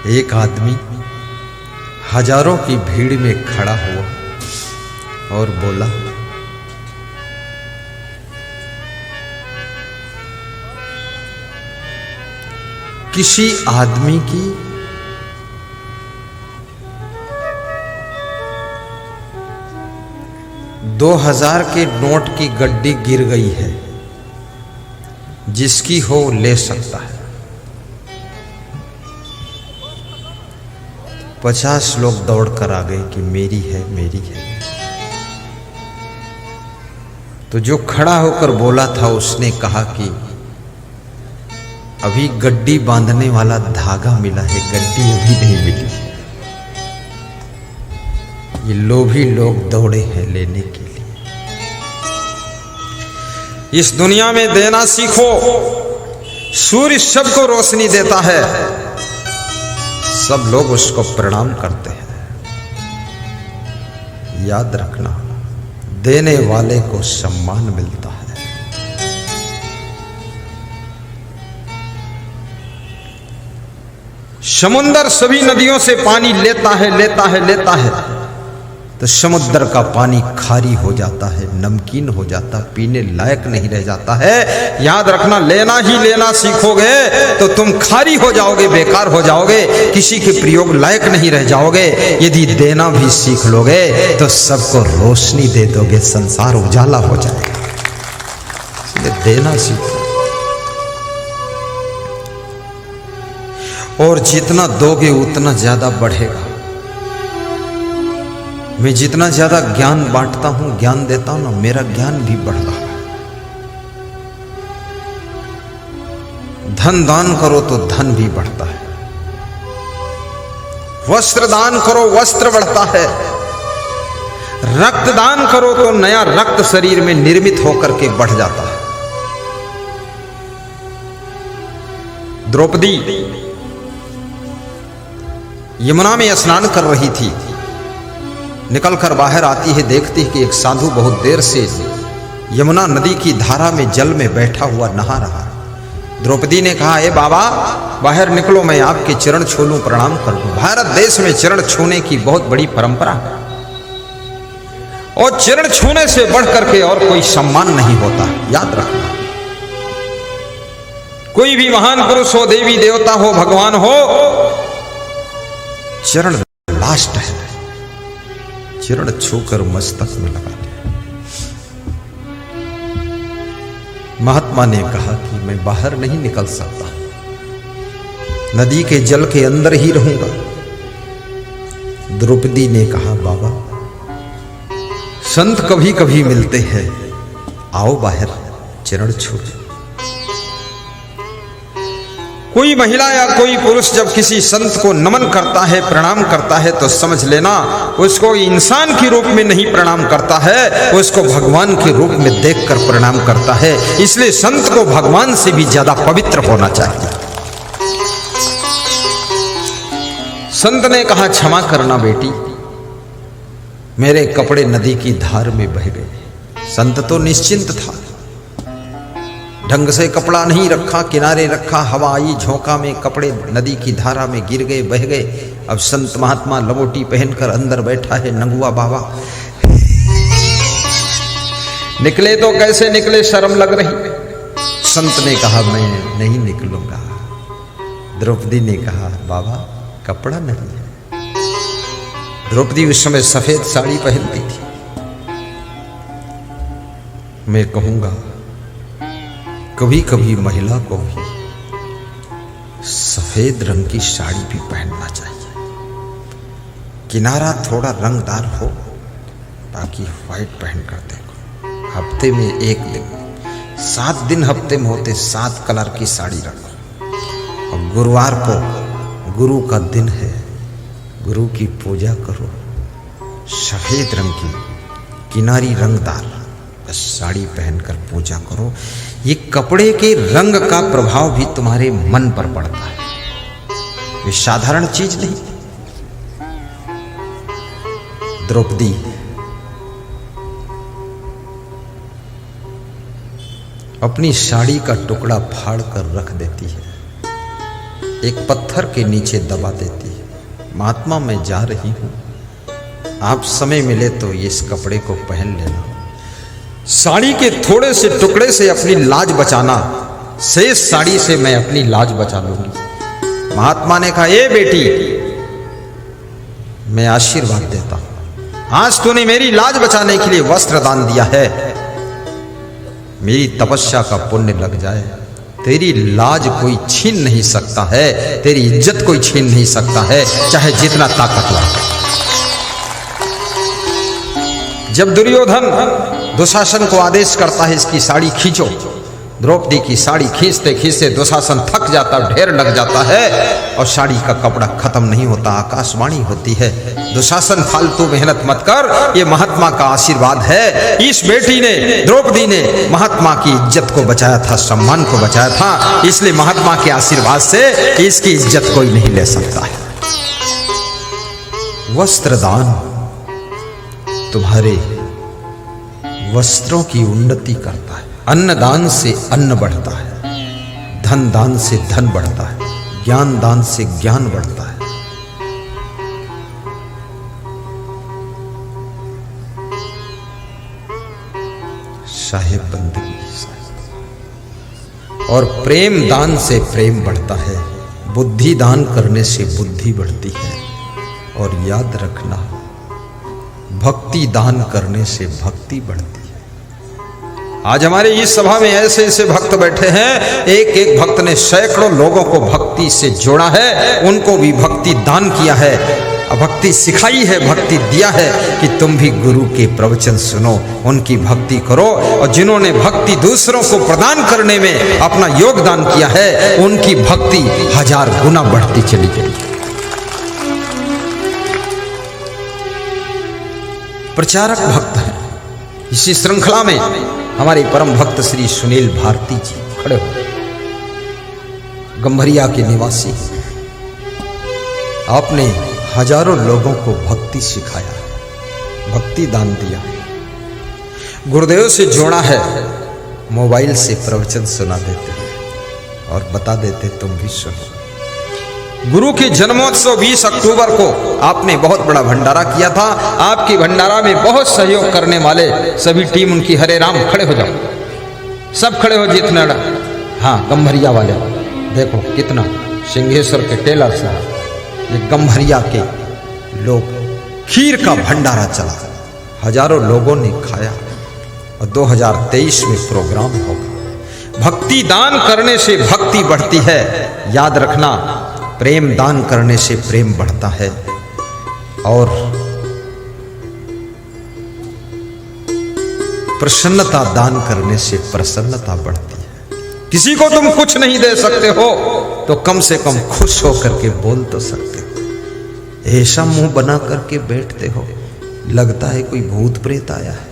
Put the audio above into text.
एक आदमी हजारों की भीड़ में खड़ा हुआ और बोला, किसी आदमी की $2000 के नोट की गड्डी गिर गई है, जिसकी हो ले सकता है। 50 लोग दौड़ कर आ गए कि मेरी है मेरी है। तो जो खड़ा होकर बोला था उसने कहा कि अभी गड्डी बांधने वाला धागा मिला है, गड्डी अभी नहीं मिली। ये लोभी लोग दौड़े हैं लेने के लिए। इस दुनिया में देना सीखो। सूर्य सबको रोशनी देता है, सब लोग उसको प्रणाम करते हैं। याद रखना, देने वाले को सम्मान मिलता है। समुद्र सभी नदियों से पानी लेता है लेता है लेता है, तो समुद्र का पानी खारी हो जाता है, नमकीन हो जाता, पीने लायक नहीं रह जाता है। याद रखना, लेना ही लेना सीखोगे तो तुम खारी हो जाओगे, बेकार हो जाओगे, किसी के प्रयोग लायक नहीं रह जाओगे। यदि देना भी सीख लोगे तो सबको रोशनी दे दोगे, संसार उजाला हो जाएगा। इसलिए देना सीखो, और जितना दोगे उतना ज्यादा बढ़ेगा। मैं जितना ज्यादा ज्ञान बांटता हूं, ज्ञान देता हूं ना, मेरा ज्ञान भी बढ़ रहा है। धन दान करो तो धन भी बढ़ता है, वस्त्र दान करो वस्त्र बढ़ता है, रक्त दान करो तो नया रक्त शरीर में निर्मित होकर के बढ़ जाता है। द्रौपदी यमुना में स्नान कर रही थी, निकलकर बाहर आती है, देखती है कि एक साधु बहुत देर से यमुना नदी की धारा में जल में बैठा हुआ नहा रहा है। द्रौपदी ने कहा, ए बाबा बाहर निकलो, मैं आपके चरण छू लूं, प्रणाम कर दूं। भारत देश में चरण छूने की बहुत बड़ी परंपरा है, और चरण छूने से बढ़ करके और कोई सम्मान नहीं होता। याद रखना, कोई भी महान पुरुष हो, देवी देवता हो, भगवान हो, चरण लास्ट है। चरण छूकर मस्तक में लगा दिया। महात्मा ने कहा कि मैं बाहर नहीं निकल सकता, नदी के जल के अंदर ही रहूंगा। द्रौपदी ने कहा, बाबा संत कभी कभी मिलते हैं, आओ बाहर चरण छू। कोई महिला या कोई पुरुष जब किसी संत को नमन करता है, प्रणाम करता है, तो समझ लेना उसको इंसान के रूप में नहीं प्रणाम करता है, उसको भगवान के रूप में देखकर प्रणाम करता है। इसलिए संत को भगवान से भी ज्यादा पवित्र होना चाहिए। संत ने कहा, क्षमा करना बेटी, मेरे कपड़े नदी की धार में बह गए। संत तो निश्चिंत था, ढंग से कपड़ा नहीं रखा, किनारे रखा, हवा आई झोंका में कपड़े नदी की धारा में गिर गए, बह गए। अब संत महात्मा लंगोटी पहनकर अंदर बैठा है, नंगुआ बाबा। निकले तो कैसे निकले, शर्म लग रही। संत ने कहा, मैं नहीं निकलूंगा। द्रौपदी ने कहा, बाबा कपड़ा नहीं है। द्रौपदी उस समय सफेद साड़ी पहनती थी। मैं कहूंगा कभी कभी महिला को भी सफेद रंग की साड़ी भी पहनना चाहिए, किनारा थोड़ा रंगदार हो, बाकी व्हाइट पहन कर देखो। हफ्ते में एक दिन, 7 दिन हफ्ते में होते, 7 कलर की साड़ी रखो। और गुरुवार को गुरु का दिन है, गुरु की पूजा करो, सफेद रंग की किनारी रंगदार साड़ी पहनकर पूजा करो। ये कपड़े के रंग का प्रभाव भी तुम्हारे मन पर पड़ता है, ये साधारण चीज नहीं। द्रौपदी अपनी साड़ी का टुकड़ा फाड़ कर रख देती है। एक पत्थर के नीचे दबा देती है, महात्मा मैं जा रही हूं, आप समय मिले तो इस कपड़े को पहन लेना। साड़ी के थोड़े से टुकड़े से अपनी लाज बचाना, शेष साड़ी से मैं अपनी लाज बचा लूंगी। महात्मा ने कहा, ए बेटी, मैं आशीर्वाद देता हूं, आज तूने मेरी लाज बचाने के लिए वस्त्र दान दिया है, मेरी तपस्या का पुण्य लग जाए। तेरी लाज कोई छीन नहीं सकता है, तेरी इज्जत कोई छीन नहीं सकता है, चाहे जितना ताकतवर हो। जब दुर्योधन दुशासन को आदेश करता है इसकी साड़ी खींचो, द्रौपदी की साड़ी खींचते खींचते दुशासन थक जाता, ढेर लग जाता है और साड़ी का कपड़ा खत्म नहीं होता। आकाशवाणी होती है, दुशासन फालतू मेहनत मत कर, ये महात्मा का आशीर्वाद है। इस बेटी ने, द्रौपदी ने महात्मा की इज्जत को बचाया था, सम्मान को बचाया था, इसलिए महात्मा के आशीर्वाद से इसकी इज्जत कोई नहीं ले सकता है। वस्त्रदान तुम्हारे वस्त्रों की उन्नति करता है, अन्नदान से अन्न बढ़ता है, धन दान से धन बढ़ता है, ज्ञान दान से ज्ञान बढ़ता है। साहिब बंदगी, और प्रेम दान से प्रेम बढ़ता है, बुद्धि दान करने से बुद्धि बढ़ती है, और याद रखना भक्ति दान करने से भक्ति बढ़ती है। आज हमारे इस सभा में ऐसे ऐसे भक्त बैठे हैं, एक एक भक्त ने सैकड़ों लोगों को भक्ति से जोड़ा है, उनको भी भक्ति दान किया है, भक्ति सिखाई है, भक्ति दिया है कि तुम भी गुरु के प्रवचन सुनो, उनकी भक्ति करो। और जिन्होंने भक्ति दूसरों को प्रदान करने में अपना योगदान किया है, उनकी भक्ति 1000 गुना बढ़ती चली गई। प्रचारक भक्त हैं। इसी श्रृंखला में हमारे परम भक्त श्री सुनील भारती जी खड़े हो, गंभरिया के निवासी। आपने हजारों लोगों को भक्ति सिखाया, भक्ति दान दिया, गुरुदेव से जोड़ा है, मोबाइल से प्रवचन सुना देते और बता देते तुम भी सुनो। गुरु के जन्मोत्सव 20 अक्टूबर को आपने बहुत बड़ा भंडारा किया था। आपकी भंडारा में बहुत सहयोग करने वाले सभी टीम उनकी, हरे राम खड़े हो जाओ, सब खड़े हो जितना। हाँ, गंभरिया वाले देखो कितना, सिंहेश्वर के टेलर साहब, ये गंभरिया के लोग, खीर का भंडारा चला, हजारों लोगों ने खाया और 2023 में प्रोग्राम होगा। भक्ति दान करने से भक्ति बढ़ती है, याद रखना। प्रेम दान करने से प्रेम बढ़ता है, और प्रसन्नता दान करने से प्रसन्नता बढ़ती है। किसी को तुम कुछ नहीं दे सकते हो तो कम से कम खुश होकर के बोल तो सकते हो। ऐसा मुंह बना करके बैठते हो, लगता है कोई भूत प्रेत आया है।